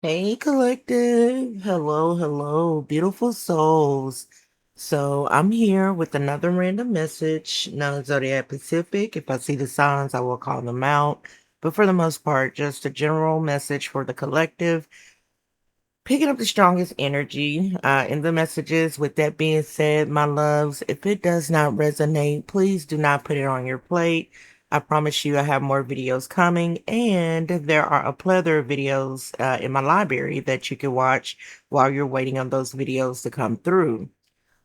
Hey, collective. Hello, hello, beautiful souls. So I'm here with another random message. No Zodiac Pacific. If I see the signs, I will call them out. But for the most part, just a general message for the collective, picking up the strongest energy in the messages. With that being said, my loves, if it does not resonate, please do not put it on your plate. I promise you I have more videos coming, and there are a plethora of videos in my library that you can watch while you're waiting on those videos to come through.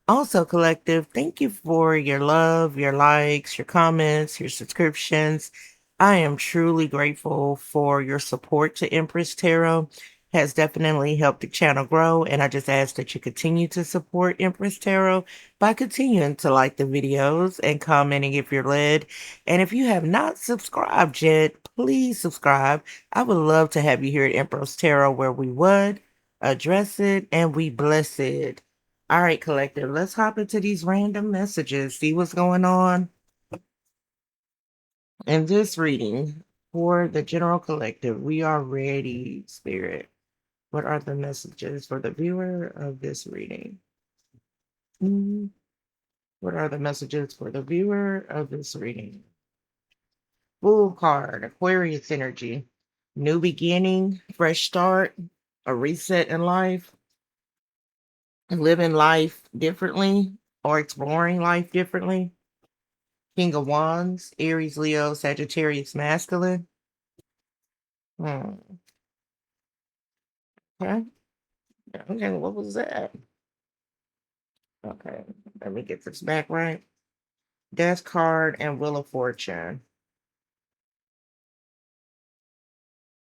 Also, collective, thank you for your love, your likes, your comments, your subscriptions. I am truly grateful for your support to Empress Tarot. Has definitely helped the channel grow, and I just ask that you continue to support Empress Tarot by continuing to like the videos and commenting if you're led. And if you have not subscribed yet, please subscribe. I would love to have you here at Empress Tarot, where we would address it and we bless it. All right, collective, let's hop into these random messages, see what's going on. In this reading for the general collective, we are ready, spirit. What are the messages for the viewer of this reading? Hmm, What are the messages for the viewer of this reading? Fool card, Aquarius energy, new beginning, fresh start, a reset in life, living life differently, or exploring life differently. King of Wands, Aries, Leo, Sagittarius, masculine. Hmm. Okay. Okay. What was that? Okay. Let me get this back right. Death card and Wheel of Fortune.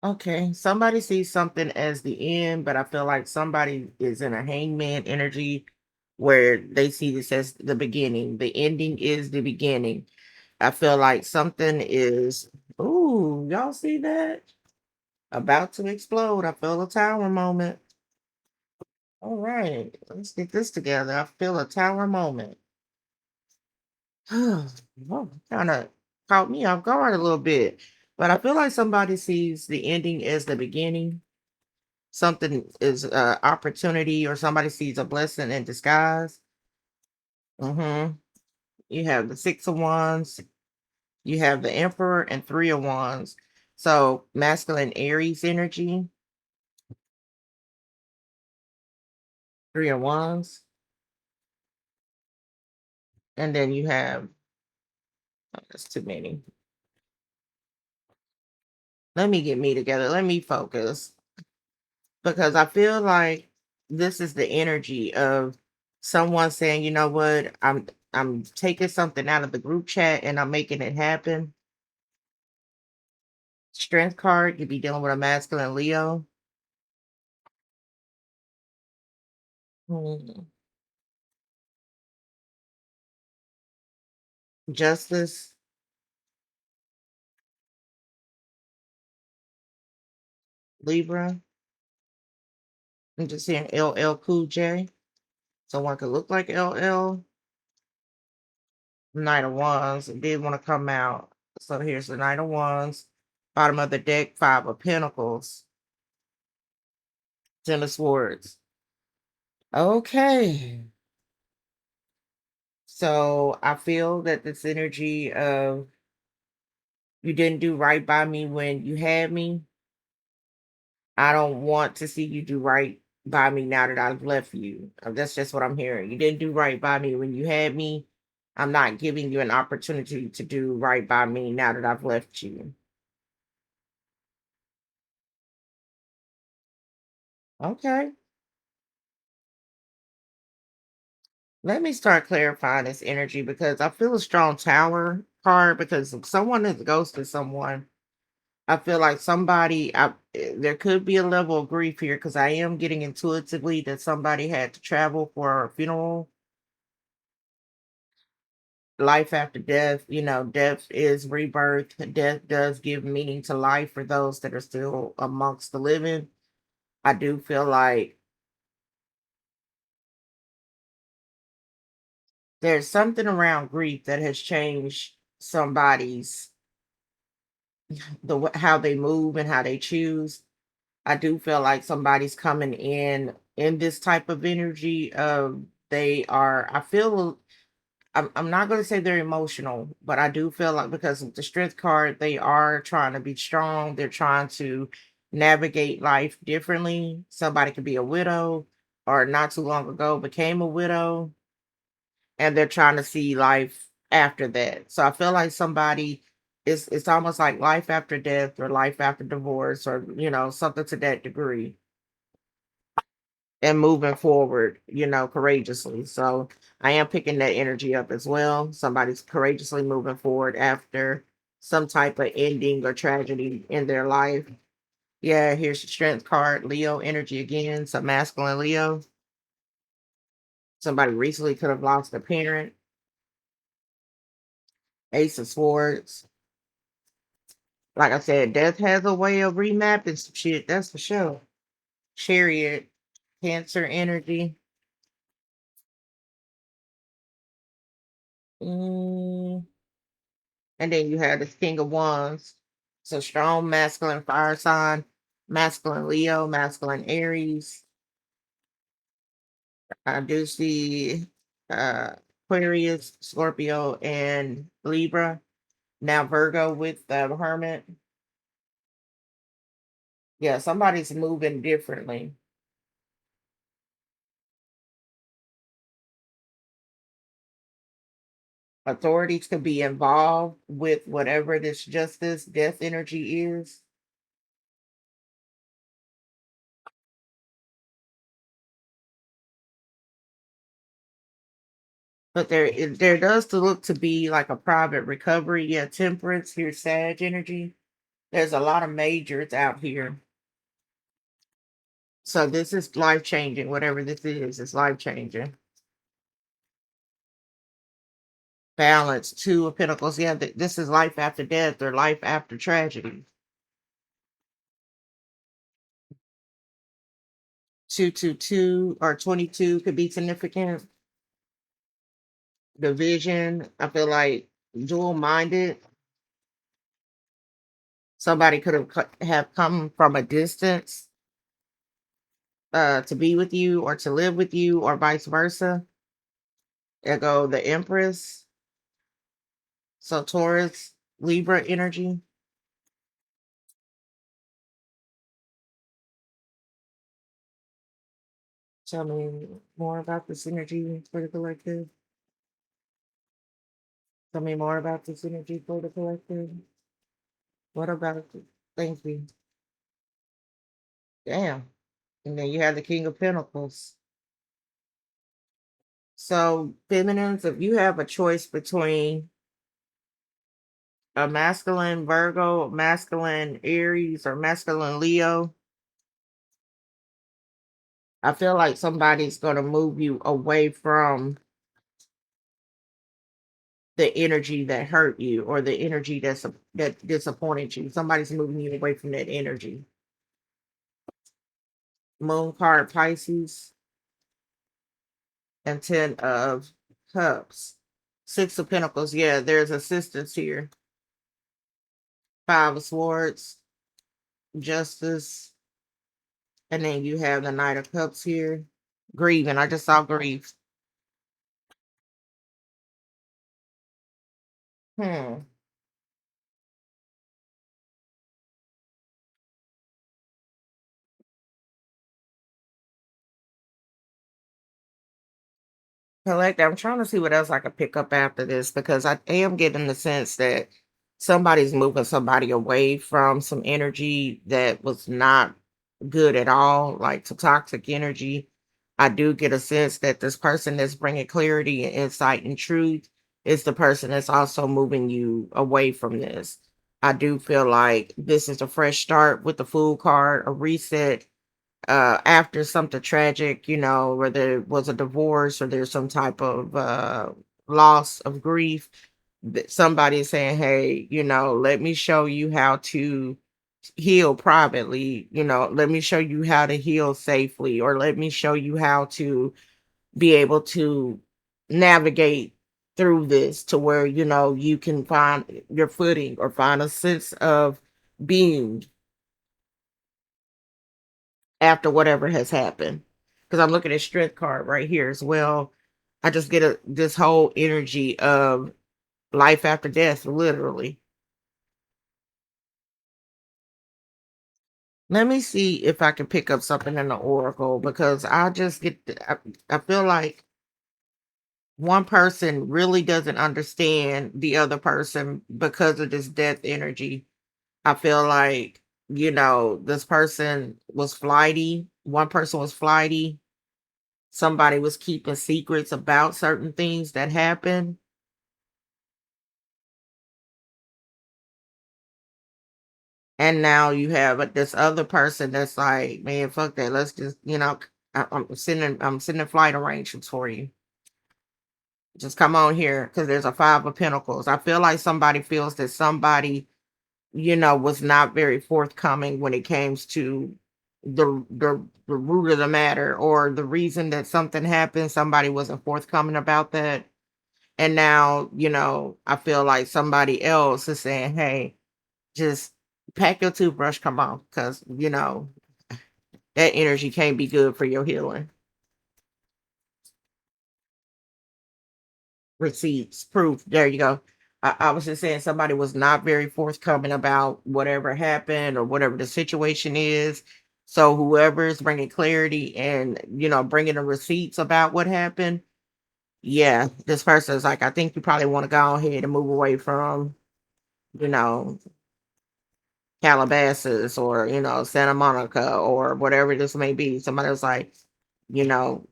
Okay. Somebody sees something as the end, but I feel like somebody is in a hangman energy where they see this as the beginning. The ending is the beginning. I feel like something is, ooh, y'all see that? About to explode. I feel a tower moment. All right, let's get this together. I feel a tower moment. Well, kind of caught me off guard a little bit, but I feel like somebody sees the ending as the beginning. Something is opportunity, or somebody sees a blessing in disguise. Mm-hmm. You have the Six of Wands, you have the Emperor, and Three of Wands. So masculine Aries energy, Three of Wands, and then you have, oh, that's too many. Let me get me together. Let me focus, because I feel like this is the energy of someone saying, you know what, I'm taking something out of the group chat and I'm making it happen. Strength card, you'd be dealing with a masculine Leo. Hmm. Justice, Libra. I'm just seeing LL Cool J. Someone could look like LL. Knight of Wands. It did want to come out. So here's the Knight of Wands. Bottom of the deck, Five of Pentacles. Ten of Swords. Okay. So I feel that this energy of you didn't do right by me when you had me. I don't want to see you do right by me now that I've left you. That's just what I'm hearing. You didn't do right by me when you had me. I'm not giving you an opportunity to do right by me now that I've left you. Okay. Let me start clarifying this energy, because I feel a strong tower card, because if someone has ghosted someone, I feel like there could be a level of grief here, because I am getting intuitively that somebody had to travel for a funeral. Life after death, death is rebirth. Death does give meaning to life for those that are still amongst the living. I do feel like there's something around grief that has changed somebody's how they move and how they choose. I do feel like somebody's coming in this type of energy of they are I feel I'm not going to say they're emotional, but I do feel like because of the strength card, they are trying to be strong. They're trying to navigate life differently. Somebody could be a widow or not too long ago became a widow and they're trying to see life after that. So I feel like somebody it's almost like life after death or life after divorce or something to that degree and moving forward, courageously. So I am picking that energy up as well. Somebody's courageously moving forward after some type of ending or tragedy in their life. Yeah, here's the strength card, Leo energy again. So masculine Leo. Somebody recently could have lost a parent. Ace of Swords. Like I said, death has a way of remapping some shit. That's for sure. Chariot, Cancer energy. Mm, and then you have the King of Wands. So strong masculine fire sign, masculine Leo, masculine Aries. I do see Aquarius, Scorpio, and Libra. Now Virgo with the Hermit. Yeah, somebody's moving differently. Authorities could be involved with whatever this justice, death energy is. But there does to look to be like a private recovery. Yeah, temperance, here's Sag energy. There's a lot of majors out here. So this is life changing. Whatever this is, it's life changing. Balance, Two of Pentacles. Yeah, this is life after death or life after tragedy. 222 or 22 could be significant. Division, I feel like dual minded. Somebody could have come from a distance to be with you or to live with you or vice versa. There go the Empress. So Taurus, Libra energy. Tell me more about this energy for the collective. Tell me more about this energy for the collective. What about it? Thank you. Damn. And then you have the King of Pentacles. So, feminines, if you have a choice between a masculine Virgo, masculine Aries, or masculine Leo, I feel like somebody's going to move you away from the energy that hurt you or the energy that disappointed you. Somebody's moving you away from that energy. Moon card Pisces and 10 of Cups. Six of Pentacles. Yeah, there's assistance here. Five of Swords, Justice, and then you have the Knight of Cups here. Grieving. I just saw grief. Hmm. Collect. I'm trying to see what else I could pick up after this because I am getting the sense that somebody's moving somebody away from some energy that was not good at all, like to toxic energy. I do get a sense that this person that's bringing clarity and insight and truth is the person that's also moving you away from this. I do feel like this is a fresh start with the Fool card, a reset after something tragic, whether it was a divorce or there's some type of loss of grief, that somebody is saying, hey, let me show you how to heal privately, let me show you how to heal safely, or let me show you how to be able to navigate through this to where, you can find your footing or find a sense of being. after whatever has happened. Because I'm looking at strength card right here as well. I just get this whole energy of life after death, literally. Let me see if I can pick up something in the oracle because I just I feel like one person really doesn't understand the other person because of this death energy. I feel like, this person was flighty. One person was flighty. Somebody was keeping secrets about certain things that happened. And now you have this other person that's like, man, fuck that. Let's just, I'm sending flight arrangements for you. Just come on here because there's a five of pentacles. I feel like somebody feels that somebody, was not very forthcoming when it came to the root of the matter or the reason that something happened. Somebody wasn't forthcoming about that. And now, I feel like somebody else is saying, hey, just pack your toothbrush, come on, because, that energy can't be good for your healing. Receipts, proof. There you go. I was just saying somebody was not very forthcoming about whatever happened or whatever the situation is. So whoever is bringing clarity and bringing the receipts about what happened, yeah, this person is like, I think you probably want to go ahead and move away from, you know, Calabasas or Santa Monica or whatever this may be. Somebody was like, you know,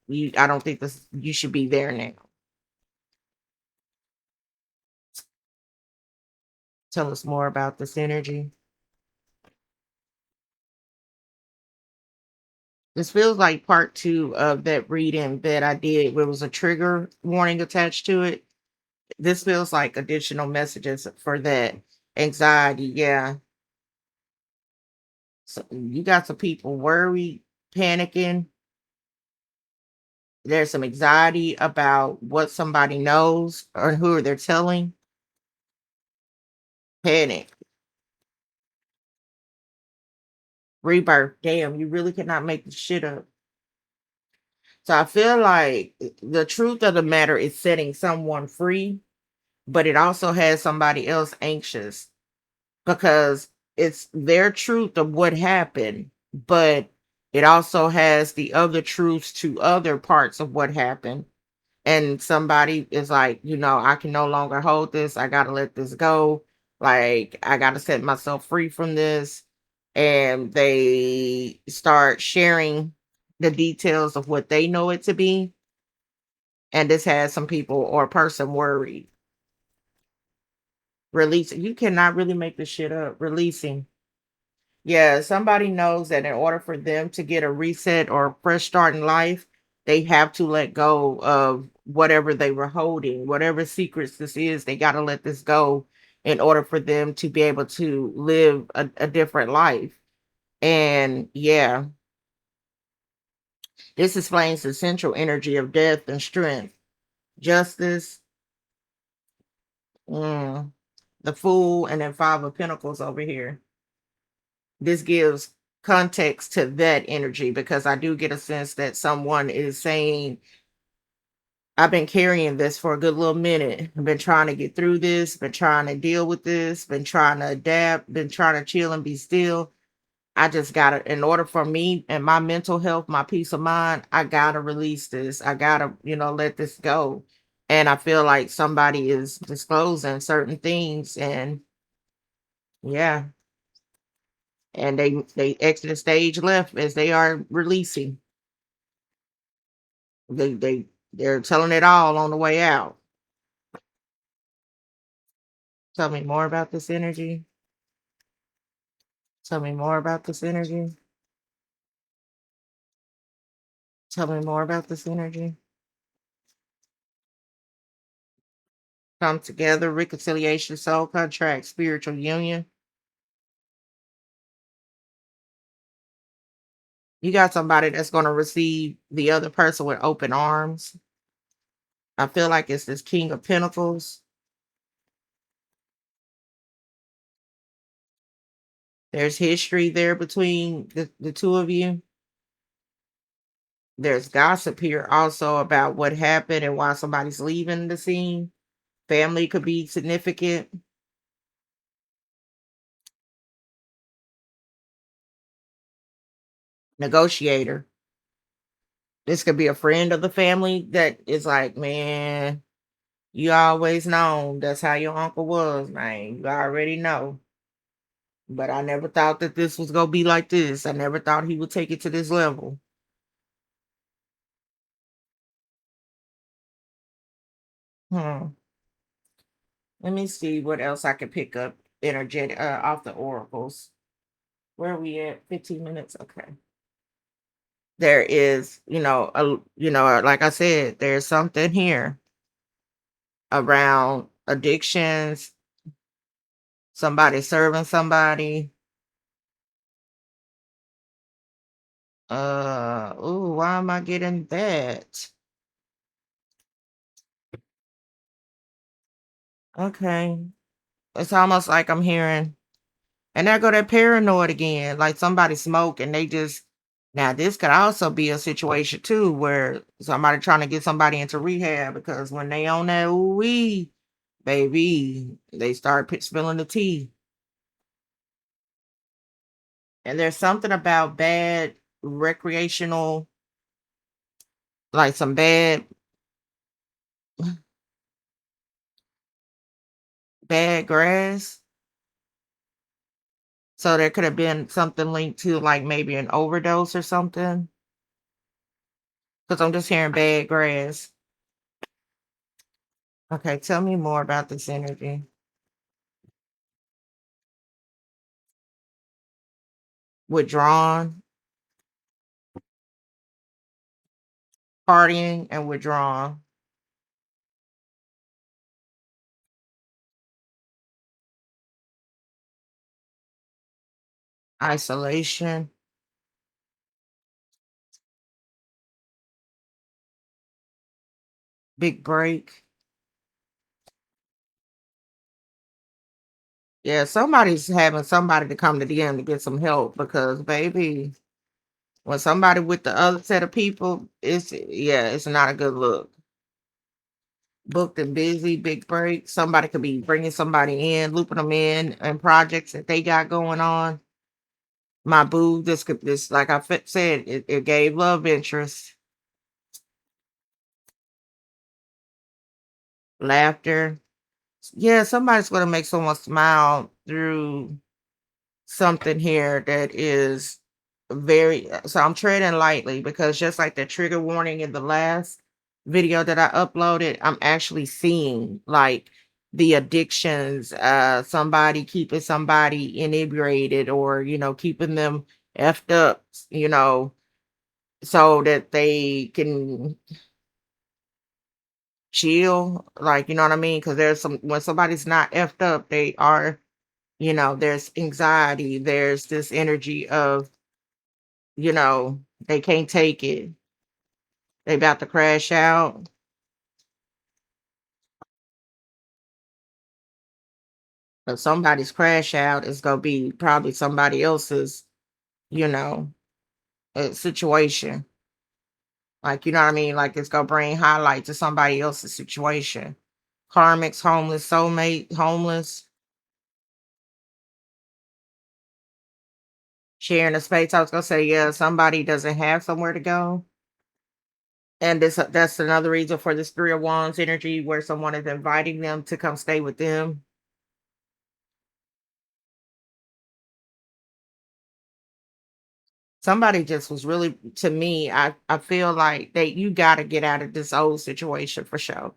I don't think this you should be there now. Tell us more about this energy. This feels like part two of that reading that I did where it was a trigger warning attached to it. This feels like additional messages for that anxiety. Yeah. So you got some people worried, panicking. There's some anxiety about what somebody knows or who they're telling. Panic. Rebirth. Damn, you really cannot make this shit up. So I feel like the truth of the matter is setting someone free, but it also has somebody else anxious because it's their truth of what happened, but it also has the other truths to other parts of what happened. And somebody is like, I can no longer hold this. I got to let this go. Like, I got to set myself free from this. And they start sharing the details of what they know it to be. And this has some people or a person worried. Releasing. You cannot really make this shit up. Releasing. Yeah, somebody knows that in order for them to get a reset or a fresh start in life, they have to let go of whatever they were holding, whatever secrets this is, they got to let this go in order for them to be able to live a different life. And yeah, this explains the central energy of death and strength, justice, mm, the Fool, and then Five of Pentacles over here. This gives context to that energy because I do get a sense that someone is saying, I've been carrying this for a good little minute. I've been trying to get through this, been trying to deal with this, been trying to adapt, been trying to chill and be still. I just got to, in order for me and my mental health, my peace of mind, I got to release this. I got to, let this go. And I feel like somebody is disclosing certain things and yeah, and they exit the stage left as they are releasing. They're telling it all on the way out. Tell me more about this energy. Tell me more about this energy. Tell me more about this energy. Come together, reconciliation, soul contract, spiritual union. You got somebody that's going to receive the other person with open arms. I feel like it's this King of Pentacles. There's history there between the two of you. There's gossip here also about what happened and why somebody's leaving the scene. Family could be significant. Negotiator. This could be a friend of the family that is like, man, you always known that's how your uncle was, man. You already know. But I never thought that this was gonna be like this. I never thought he would take it to this level. Hmm. Let me see what else I can pick up energetic off the oracles. Where are we at? 15 minutes. Okay. There is, like I said, there's something here around addictions, somebody serving somebody. Ooh, why am I getting that? Okay. It's almost like I'm hearing, and there go that paranoid again, like somebody smoke and they just, now this could also be a situation too where somebody trying to get somebody into rehab because when they on that ooh wee, baby, they start spilling the tea. And there's something about bad recreational, like some bad grass. So there could have been something linked to like maybe an overdose or something. Because I'm just hearing bad grass. Okay, tell me more about this energy. Withdrawn, partying, and withdrawn. Isolation, big break. Yeah, somebody's having somebody to come to them to get some help because baby, when somebody with the other set of people, it's not a good look. Booked and busy, big break. Somebody could be bringing somebody in, looping them in, and projects that they got going on. My boo, this like I said, it gave love interest, laughter. Yeah, somebody's gonna make someone smile through something here that is very, so I'm treading lightly because just like the trigger warning in the last video that I uploaded, I'm actually seeing like the addictions, somebody keeping somebody inebriated or keeping them effed up, so that they can chill, like, you know what I mean? Because there's some, when somebody's not effed up, they are, there's anxiety, there's this energy of, they can't take it. They about to crash out. But somebody's crash out is gonna be probably somebody else's, you know, situation. Like, you know what I mean? Like it's gonna bring highlight to somebody else's situation. Karmics, homeless, soulmate, homeless, sharing a space. I was gonna say, yeah, somebody doesn't have somewhere to go. And that's another reason for this three of wands energy where someone is inviting them to come stay with them. Somebody just was really, to me, I feel like that you gotta get out of this old situation for sure.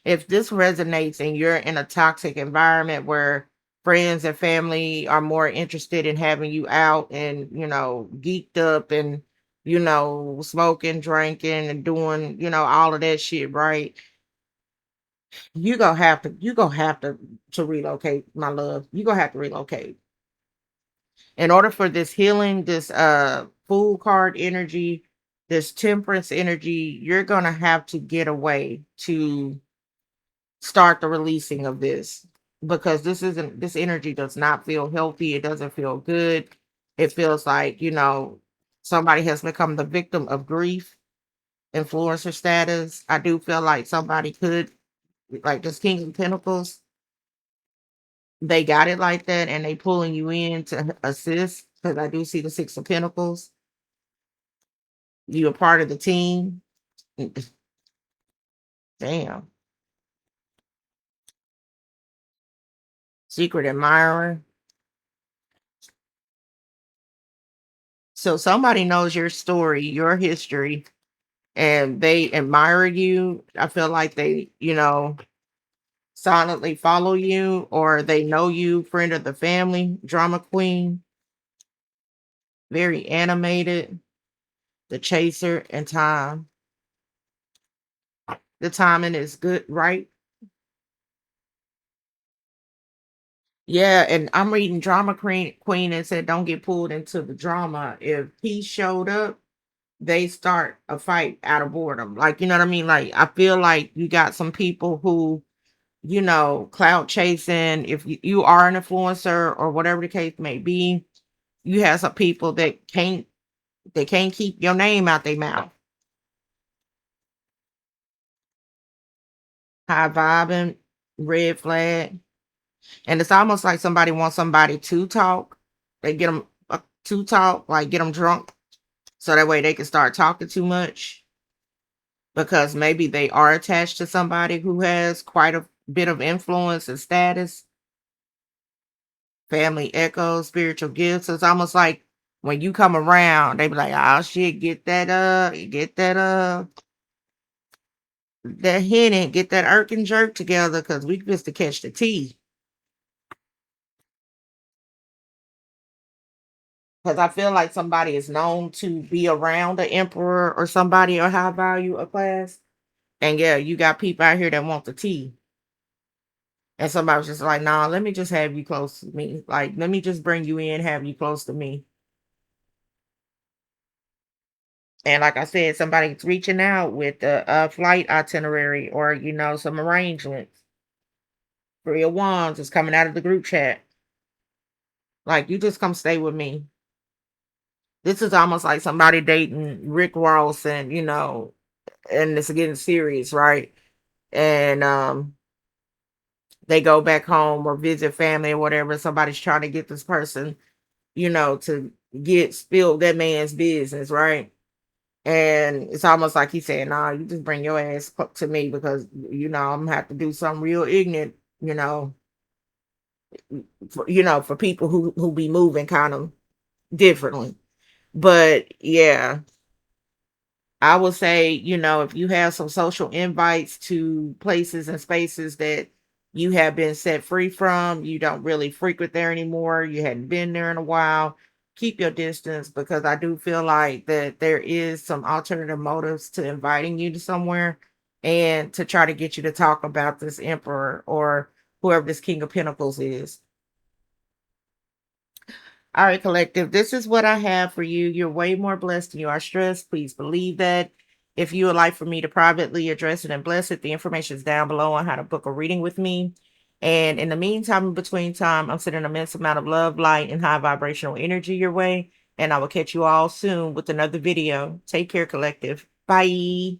If this resonates and you're in a toxic environment where friends and family are more interested in having you out and, geeked up and, smoking, drinking and doing, all of that shit, right? You gonna have to relocate, my love. You gonna have to relocate in order for this healing, this fool card energy, this temperance energy. You're gonna have to get away to start the releasing of this. because this energy does not feel healthy. It doesn't feel good. It feels like, somebody has become the victim of grief, influencer status. I do feel like somebody could, like this King of Pentacles, they got it like that and they pulling you in to assist, because I do see the Six of Pentacles. You a part of the team. Damn. Secret admirer. So somebody knows your story, your history, and they admire you. I feel like they, silently follow you, or they know you, friend of the family, drama queen, very animated, the chaser, and time. The timing is good, right? Yeah, and I'm reading drama queen and said don't get pulled into the drama. If he showed up, they start a fight out of boredom. Like, you know what I mean? Like, I feel like you got some people who, cloud chasing. If you are an influencer or whatever the case may be, you have some people that can't keep your name out their mouth. High vibing, red flag. And it's almost like somebody wants somebody to talk. They get them to talk, like get them drunk, so that way they can start talking too much, because maybe they are attached to somebody who has quite a bit of influence and status. Family echoes, spiritual gifts. So it's almost like when you come around, they be like, "Oh shit, that henny, get that irk and jerk together, because we just to catch the tea." Because I feel like somebody is known to be around the emperor or somebody or high value or class. And yeah, you got people out here that want the tea. And somebody's just like, nah, let me just have you close to me. Like, let me just bring you in, have you close to me. And like I said, somebody's reaching out with a flight itinerary, or, some arrangements. Three of Wands is coming out of the group chat. Like, you just come stay with me. This is almost like somebody dating Rick Ross, and, and it's getting serious, right? And they go back home or visit family or whatever. Somebody's trying to get this person, to get spilled that man's business, right? And it's almost like he's saying, "Nah, you just bring your ass to me, because I'm gonna have to do something real ignorant, for people who be moving kind of differently." But yeah, I would say, if you have some social invites to places and spaces that you have been set free from, you don't really frequent there anymore, you hadn't been there in a while, keep your distance, because I do feel like that there is some alternative motives to inviting you to somewhere and to try to get you to talk about this emperor or whoever this King of Pentacles is. All right, collective, this is what I have for you. You're way more blessed than you are stressed. Please believe that. If you would like for me to privately address it and bless it, the information is down below on how to book a reading with me. And in the meantime, in between time, I'm sending an immense amount of love, light, and high vibrational energy your way. And I will catch you all soon with another video. Take care, collective. Bye.